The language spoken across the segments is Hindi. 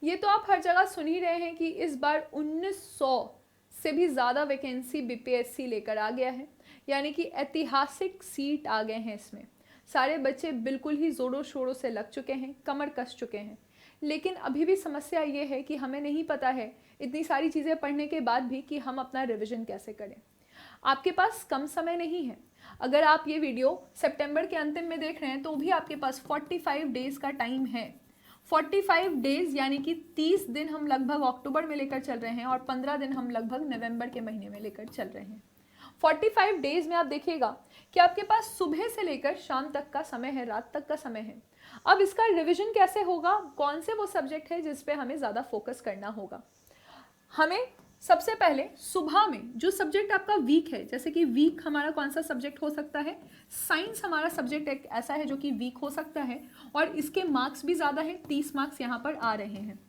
ये तो आप हर जगह सुन ही रहे हैं कि इस बार 1900 से भी ज़्यादा वैकेंसी बीपीएससी लेकर आ गया है, यानी कि ऐतिहासिक सीट आ गए हैं इसमें। सारे बच्चे बिल्कुल ही ज़ोरों शोरों से लग चुके हैं, कमर कस चुके हैं। लेकिन अभी भी समस्या ये है कि हमें नहीं पता है इतनी सारी चीज़ें पढ़ने के बाद भी कि हम अपना रिवीजन कैसे करें। आपके पास कम समय नहीं है। अगर आप ये वीडियो सितंबर के अंतिम में देख रहे हैं तो भी आपके पास 45 डेज़ का टाइम है। 45 डेज़ यानी कि 30 दिन हम लगभग अक्टूबर में लेकर चल रहे हैं और 15 दिन हम लगभग नवंबर के महीने में लेकर चल रहे हैं। 45 डेज़ में आप देखिएगा कि आपके पास सुबह से लेकर शाम तक का समय है, रात तक का समय है। अब इसका रिवीजन कैसे होगा, कौन से वो सब्जेक्ट है जिस पे हमें ज़्यादा फोकस करना होगा। हमें सबसे पहले सुबह में जो सब्जेक्ट आपका वीक है, जैसे कि वीक हमारा कौन सा सब्जेक्ट हो सकता है, साइंस हमारा सब्जेक्ट एक ऐसा है जो कि वीक हो सकता है और इसके मार्क्स भी ज़्यादा हैं, 30 मार्क्स यहाँ पर आ रहे हैं।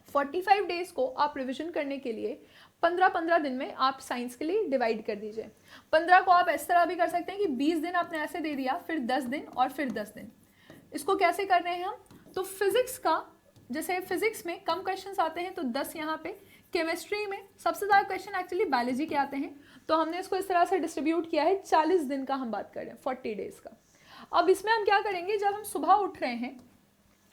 45 डेज़ को आप रिविजन करने के लिए 15-15 दिन में आप साइंस के लिए डिवाइड कर दीजिए। 15 को आप इस तरह भी कर सकते हैं कि 20 दिन आपने ऐसे दे दिया, फिर 10 दिन और फिर 10 दिन। इसको कैसे कर रहे हैं हम, तो फिजिक्स का, जैसे फिजिक्स में कम क्वेश्चंस आते हैं तो 10 यहाँ पे, केमिस्ट्री में सबसे ज़्यादा क्वेश्चन एक्चुअली बायोलॉजी के आते हैं, तो हमने इसको इस तरह से डिस्ट्रीब्यूट किया है। 40 दिन का हम बात कर रहे हैं, 40 डेज़ का। अब इसमें हम क्या करेंगे, जब हम सुबह उठ रहे हैं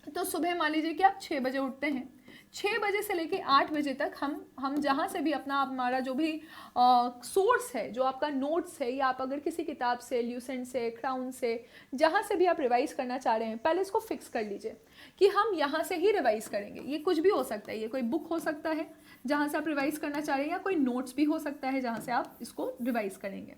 तो सुबह मान लीजिए कि आप 6 बजे उठते हैं, 6 बजे से लेके 8 बजे तक हम जहाँ से भी अपना हमारा जो भी सोर्स है, जो आपका नोट्स है, या आप अगर किसी किताब से, ल्यूसेंट से, क्राउन से, जहाँ से भी आप रिवाइज करना चाह रहे हैं, पहले इसको फिक्स कर लीजिए कि हम यहाँ से ही रिवाइज करेंगे। ये कुछ भी हो सकता है, ये कोई बुक हो सकता है जहाँ से आप रिवाइज करना चाह रहे हैं, या कोई नोट्स भी हो सकता है जहाँ से आप इसको रिवाइज करेंगे।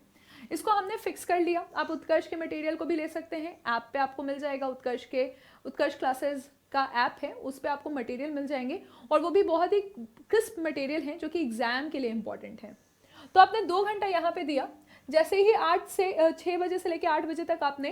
इसको हमने फिक्स कर लिया। आप उत्कर्ष के मटेरियल को भी ले सकते हैं, ऐप पे आपको मिल जाएगा, उत्कर्ष क्लासेस का ऐप है, उस पर आपको मटेरियल मिल जाएंगे और वो भी बहुत ही क्रिस्प मटेरियल हैं जो कि एग्जाम के लिए इंपॉर्टेंट है। तो आपने 2 घंटा यहाँ पे दिया। जैसे ही 6 बजे से लेकर 8 बजे तक आपने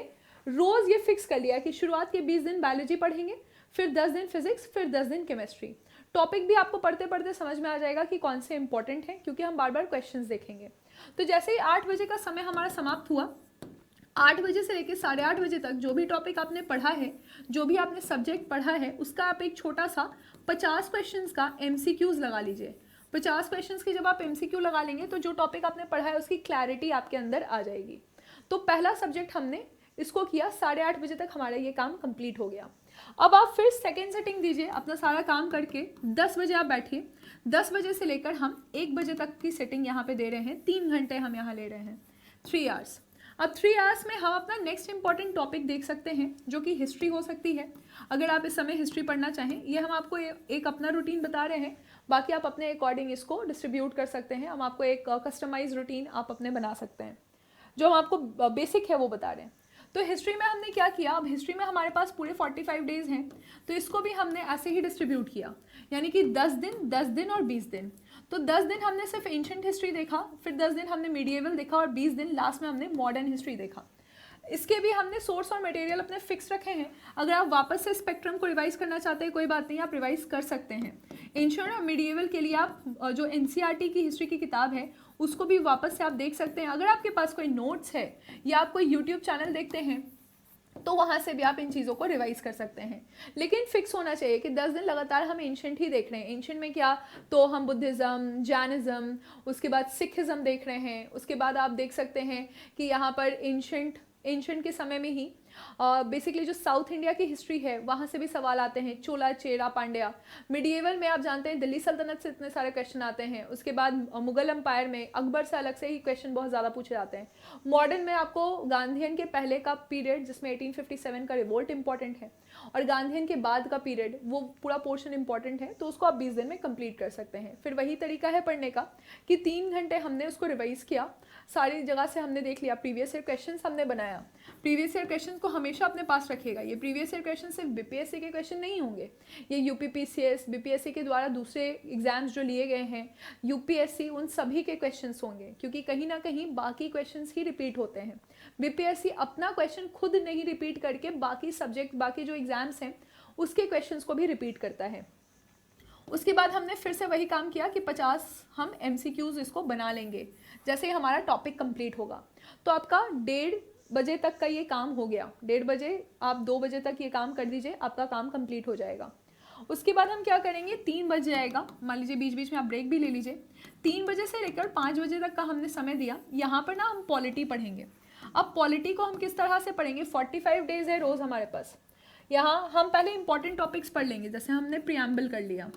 रोज़ ये फिक्स कर लिया कि शुरुआत के 20 दिन बायोलॉजी पढ़ेंगे, फिर 10 दिन फिजिक्स, फिर 10 दिन केमिस्ट्री। टॉपिक भी आपको पढ़ते पढ़ते समझ में आ जाएगा कि कौन से इंपॉर्टेंट हैं, क्योंकि हम बार बार क्वेश्चंस देखेंगे। तो जैसे ही 8 बजे का समय हमारा समाप्त हुआ, 8 बजे से लेकर 8:30 बजे तक जो भी टॉपिक आपने पढ़ा है, जो भी आपने सब्जेक्ट पढ़ा है, उसका आप एक छोटा सा 50 क्वेश्चंस का MCQs लगा लीजिए। 50 क्वेश्चंस की जब आप MCQ लगा लेंगे तो जो टॉपिक आपने पढ़ा है उसकी क्लैरिटी आपके अंदर आ जाएगी। तो पहला सब्जेक्ट हमने इसको किया, 8:30 बजे तक हमारा ये काम कंप्लीट हो गया। अब आप फिर सेकेंड सेटिंग दीजिए, अपना सारा काम करके 10 बजे आप बैठिए। 10 बजे से लेकर हम 1 बजे तक की सेटिंग यहाँ पे दे रहे हैं, 3 घंटे हम यहाँ ले रहे हैं, 3 आवर्स। अब 3 आवर्स में हम अपना नेक्स्ट इंपॉर्टेंट टॉपिक देख सकते हैं, जो कि हिस्ट्री हो सकती है। अगर आप इस समय हिस्ट्री पढ़ना चाहें, ये हम आपको एक अपना रूटीन बता रहे हैं, बाकी आप अपने अकॉर्डिंग इसको डिस्ट्रीब्यूट कर सकते हैं। हम आपको एक कस्टमाइज रूटीन आप अपने बना सकते हैं, जो हम आपको बेसिक है वो बता रहे हैं। तो हिस्ट्री में हमने क्या किया, अब हिस्ट्री में हमारे पास पूरे 45 डेज़ हैं, तो इसको भी हमने ऐसे ही डिस्ट्रीब्यूट किया, यानी कि 10 दिन, 10 दिन और 20 दिन। तो 10 दिन हमने सिर्फ एंशंट हिस्ट्री देखा, फिर 10 दिन हमने मीडिएवल देखा और 20 दिन लास्ट में हमने मॉडर्न हिस्ट्री देखा। इसके भी हमने सोर्स और मटेरियल अपने फिक्स रखे हैं। अगर आप वापस से स्पेक्ट्रम को रिवाइज करना चाहते हैं, कोई बात नहीं, आप रिवाइज कर सकते हैं। एंशिएंट और मिडिएवल के लिए आप जो NCERT की हिस्ट्री की किताब है उसको भी वापस से आप देख सकते हैं। अगर आपके पास कोई नोट्स है या आप कोई यूट्यूब चैनल देखते हैं तो वहाँ से भी आप इन चीज़ों को रिवाइज कर सकते हैं। लेकिन फिक्स होना चाहिए कि 10 दिन लगातार हम एंशिएंट ही देख रहे हैं। एंशिएंट में क्या, तो हम बुद्धिज़्म, जैनिज़्म, उसके बाद सिखिज़्म देख रहे हैं। उसके बाद आप देख सकते हैं कि यहाँ पर एंशिएंट के समय में ही बेसिकली जो साउथ इंडिया की हिस्ट्री है वहाँ से भी सवाल आते हैं, चोला, चेरा, पांड्या। मिडिएवल में आप जानते हैं दिल्ली सल्तनत से इतने सारे क्वेश्चन आते हैं। उसके बाद मुगल एम्पायर में अकबर से अलग से ही क्वेश्चन बहुत ज़्यादा पूछे जाते हैं। मॉडर्न में आपको गांधीयन के पहले का पीरियड, जिसमें 1857 का रिवोल्ट इंपॉर्टेंट है, और गांधीयन के बाद का पीरियड, वो पूरा पोर्शन इंपॉर्टेंट है, तो उसको आप 20 दिन में कंप्लीट कर सकते हैं। फिर वही तरीका है पढ़ने का कि 3 घंटे हमने उसको रिवाइज किया, सारी जगह से हमने देख लिया, प्रीवियस ईयर क्वेश्चन हमने बनाया। प्रीवियस ईयर क्वेश्चन को हमेशा अपने पास रखिएगा। ये प्रीवियस ईयर क्वेश्चन सिर्फ बीपीएससी के क्वेश्चन नहीं होंगे, ये यूपीपीसीएस, बीपीएससी के द्वारा दूसरे एग्जाम्स जो लिए गए हैं, यूपीएससी, उन सभी के क्वेश्चंस होंगे, क्योंकि कहीं ना कहीं बाकी क्वेश्चंस ही रिपीट होते हैं। बीपीएससी अपना क्वेश्चन खुद नहीं रिपीट करके बाकी सब्जेक्ट, बाकी जो एग्जाम्स हैं उसके क्वेश्चंस को भी रिपीट करता है। उसके बाद हमने फिर से वही काम किया कि 50 हम MCQs इसको बना लेंगे जैसे ही हमारा टॉपिक कंप्लीट होगा। तो आपका 1:30 बजे तक का ये काम हो गया। 1:30 बजे आप 2 बजे तक ये काम कर दीजिए, आपका काम कंप्लीट हो जाएगा। उसके बाद हम क्या करेंगे, 3 बज जाएगा, मान लीजिए बीच बीच में आप ब्रेक भी ले लीजिए, 3 बजे से लेकर 5 बजे तक का हमने समय दिया। यहाँ पर ना हम पॉलिटी पढ़ेंगे। अब पॉलिटी को हम किस तरह से पढ़ेंगे, 45 डेज है रोज़ हमारे पास। यहाँ हम पहले इंपॉर्टेंट टॉपिक्स पढ़ लेंगे, जैसे हमने प्रियम्बल कर लिया,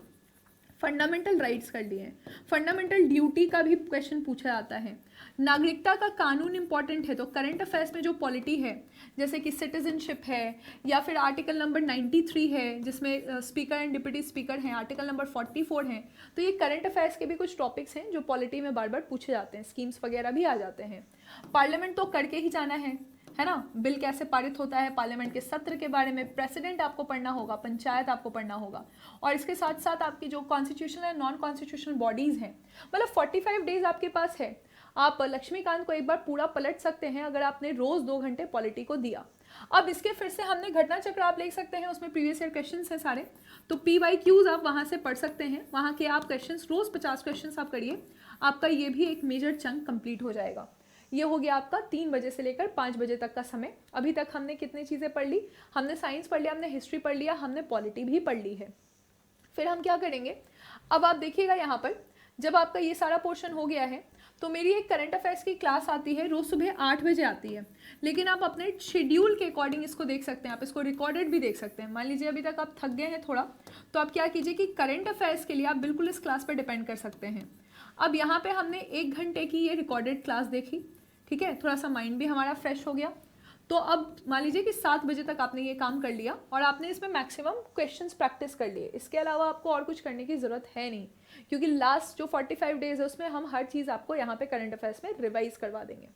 फंडामेंटल राइट्स कर लिए, फंडामेंटल ड्यूटी का भी क्वेश्चन पूछा जाता है, नागरिकता का कानून इंपॉर्टेंट है, तो करंट अफेयर्स में जो पॉलिटी है जैसे कि सिटीजनशिप है, या फिर आर्टिकल नंबर 93 है जिसमें स्पीकर एंड डिप्टी स्पीकर हैं, आर्टिकल नंबर 44 हैं, तो ये करंट अफेयर्स के भी कुछ टॉपिक्स हैं जो पॉलिटी में बार बार पूछे जाते हैं, स्कीम्स वगैरह भी आ जाते हैं। पार्लियामेंट तो करके ही जाना है ना, बिल कैसे पारित होता है, पार्लियामेंट के सत्र के बारे में, प्रेसिडेंट आपको पढ़ना होगा, पंचायत आपको पढ़ना होगा, और इसके साथ साथ आपकी जो constitutional and non constitutional bodies हैं। मतलब 45 डेज आपके पास है, आप लक्ष्मीकांत को एक बार पूरा पलट सकते हैं अगर आपने रोज़ 2 घंटे पॉलिटी को दिया। अब इसके फिर से हमने घटना चक्र आप देख सकते हैं, उसमें प्रीवियस ईयर क्वेश्चन हैं सारे, तो PYQs आप वहाँ से पढ़ सकते हैं, वहाँ के आप क्वेश्चन रोज़ 50 क्वेश्चन आप करिए, आपका ये भी एक मेजर चंक कंप्लीट हो जाएगा। ये हो गया आपका 3 बजे से लेकर 5 बजे तक का समय। अभी तक हमने कितनी चीज़ें पढ़ ली, हमने साइंस पढ़ लिया, हमने हिस्ट्री पढ़ लिया, हमने पॉलिटी भी पढ़ ली है। फिर हम क्या करेंगे, अब आप देखिएगा यहाँ पर जब आपका ये सारा पोर्शन हो गया है तो मेरी एक करंट अफेयर्स की क्लास आती है, रोज़ सुबह 8 बजे आती है, लेकिन आप अपने शेड्यूल के अकॉर्डिंग इसको देख सकते हैं, आप इसको रिकॉर्डेड भी देख सकते हैं। मान लीजिए अभी तक आप थक गए हैं थोड़ा, तो आप क्या कीजिए कि करंट अफेयर्स के लिए आप बिल्कुल इस क्लास पर डिपेंड कर सकते हैं। अब यहाँ पे हमने 1 घंटे की ये रिकॉर्डेड क्लास देखी, ठीक है, थोड़ा सा माइंड भी हमारा फ्रेश हो गया। तो अब मान लीजिए कि 7 बजे तक आपने ये काम कर लिया और आपने इसमें मैक्सिमम क्वेश्चंस प्रैक्टिस कर लिए, इसके अलावा आपको और कुछ करने की ज़रूरत है नहीं, क्योंकि लास्ट जो 45 डेज है उसमें हम हर चीज़ आपको यहाँ पे करंट अफेयर्स में रिवाइज करवा देंगे।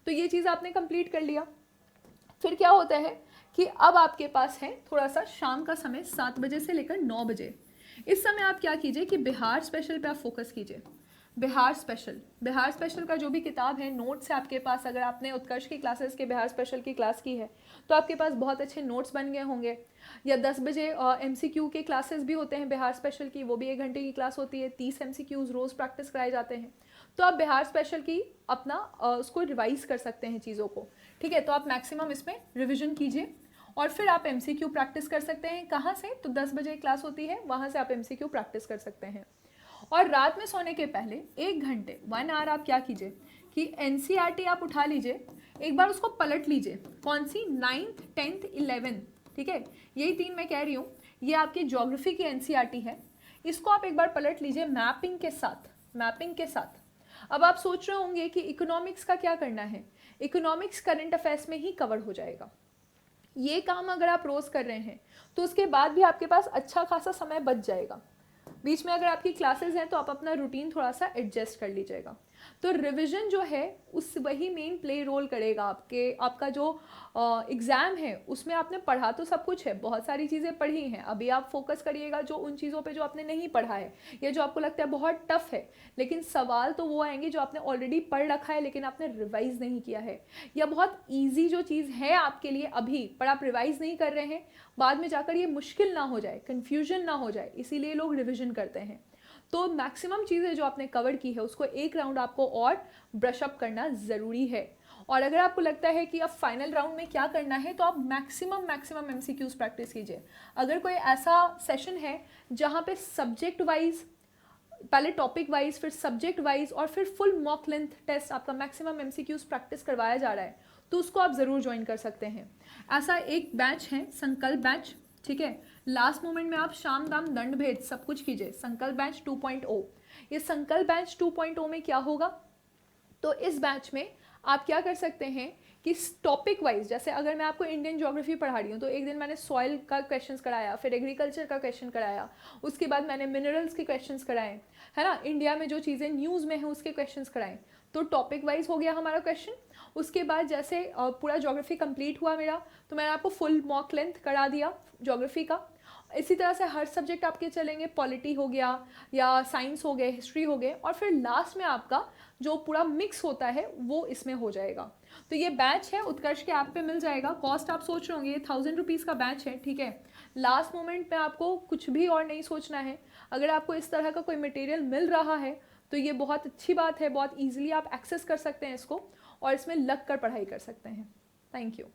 तो ये चीज़ आपने कंप्लीट कर लिया। फिर क्या होता है कि अब आपके पास है थोड़ा सा शाम का समय, 7 बजे से लेकर 9 बजे। इस समय आप क्या कीजिए कि बिहार स्पेशल पे आप फोकस कीजिए। बिहार स्पेशल का जो भी किताब है, नोट्स है आपके पास, अगर आपने उत्कर्ष की क्लासेस के बिहार स्पेशल की क्लास की है तो आपके पास बहुत अच्छे नोट्स बन गए होंगे। या 10 बजे MCQ के क्लासेस भी होते हैं बिहार स्पेशल की, वो भी 1 घंटे की क्लास होती है, 30 MCQs रोज़ प्रैक्टिस कराए जाते हैं। तो आप बिहार स्पेशल की अपना उसको रिवाइज कर सकते हैं चीज़ों को, ठीक है। तो आप मैक्सिमम इसमें रिविजन कीजिए और फिर आप MCQ प्रैक्टिस कर सकते हैं। कहाँ से, तो 10 बजे क्लास होती है, वहाँ से आप MCQ प्रैक्टिस कर सकते हैं। और रात में सोने के पहले 1 घंटे 1 आवर आप क्या कीजिए कि NCERT आप उठा लीजिए, एक बार उसको पलट लीजिए, कौन सी, 9th 10th 11th, ठीक है, यही 3 मैं कह रही हूँ। ये आपकी ज्योग्राफी की NCERT है, इसको आप एक बार पलट लीजिए मैपिंग के साथ। अब आप सोच रहे होंगे कि इकोनॉमिक्स का क्या करना है, इकोनॉमिक्स करंट अफेयर्स में ही कवर हो जाएगा। ये काम अगर आप रोज़ कर रहे हैं तो उसके बाद भी आपके पास अच्छा खासा समय बच जाएगा। बीच में अगर आपकी क्लासेस हैं तो आप अपना रूटीन थोड़ा सा एडजस्ट कर लीजिएगा। तो रिवीजन जो है उस वही मेन प्ले रोल करेगा आपका जो एग्ज़ाम है उसमें आपने पढ़ा तो सब कुछ है, बहुत सारी चीज़ें पढ़ी हैं, अभी आप फोकस करिएगा जो उन चीज़ों पे जो आपने नहीं पढ़ा है या जो आपको लगता है बहुत टफ है, लेकिन सवाल तो वो आएंगे जो आपने ऑलरेडी पढ़ रखा है लेकिन आपने रिवाइज़ नहीं किया है, या बहुत ईजी जो चीज़ है आपके लिए अभी पर आप रिवाइज़ नहीं कर रहे हैं, बाद में जाकर ये मुश्किल ना हो जाए, कन्फ्यूजन ना हो जाए, इसीलिए लोग रिविजन करते हैं। तो मैक्सिमम चीज़ें जो आपने कवर की है उसको एक राउंड आपको और ब्रश अप करना ज़रूरी है। और अगर आपको लगता है कि अब फाइनल राउंड में क्या करना है तो आप मैक्सिमम MCQs प्रैक्टिस कीजिए। अगर कोई ऐसा सेशन है जहाँ पे सब्जेक्ट वाइज, पहले टॉपिक वाइज, फिर सब्जेक्ट वाइज और फिर फुल मॉक लेंथ टेस्ट आपका मैक्सिमम MCQs प्रैक्टिस करवाया जा रहा है तो उसको आप ज़रूर ज्वाइन कर सकते हैं। ऐसा एक बैच है संकल्प बैच, ठीक है, लास्ट मोमेंट में आप शाम दाम दंड भेद सब कुछ कीजिए, संकल्प बैच 2.0। ये संकल्प बैच 2.0 में क्या होगा, तो इस बैच में आप क्या कर सकते हैं कि टॉपिक वाइज, जैसे अगर मैं आपको इंडियन ज्योग्राफी पढ़ा रही हूँ तो एक दिन मैंने सॉइल का क्वेश्चंस कराया, फिर एग्रीकल्चर का क्वेश्चन कराया, उसके बाद मैंने मिनरल्स के क्वेश्चंस कराए, है ना, इंडिया में जो चीज़ें न्यूज़ में हैं उसके क्वेश्चंस कराएं। तो टॉपिक वाइज हो गया हमारा क्वेश्चन। उसके बाद जैसे पूरा ज्योग्राफी कंप्लीट हुआ मेरा तो मैंने आपको फुल मॉक लेंथ करा दिया ज्योग्राफी का। इसी तरह से हर सब्जेक्ट आपके चलेंगे, पॉलिटी हो गया या साइंस हो गए, हिस्ट्री हो गए, और फिर लास्ट में आपका जो पूरा मिक्स होता है वो इसमें हो जाएगा। तो ये बैच है, उत्कर्ष के ऐप पे मिल जाएगा। कॉस्ट आप सोच रहे होंगे ये 1000 रुपीज़ का बैच है, ठीक है। लास्ट मोमेंट पे आपको कुछ भी और नहीं सोचना है, अगर आपको इस तरह का कोई मटेरियल मिल रहा है तो ये बहुत अच्छी बात है, बहुत ईजिली आप एक्सेस कर सकते हैं इसको और इसमें लग कर पढ़ाई कर सकते हैं। Thank you.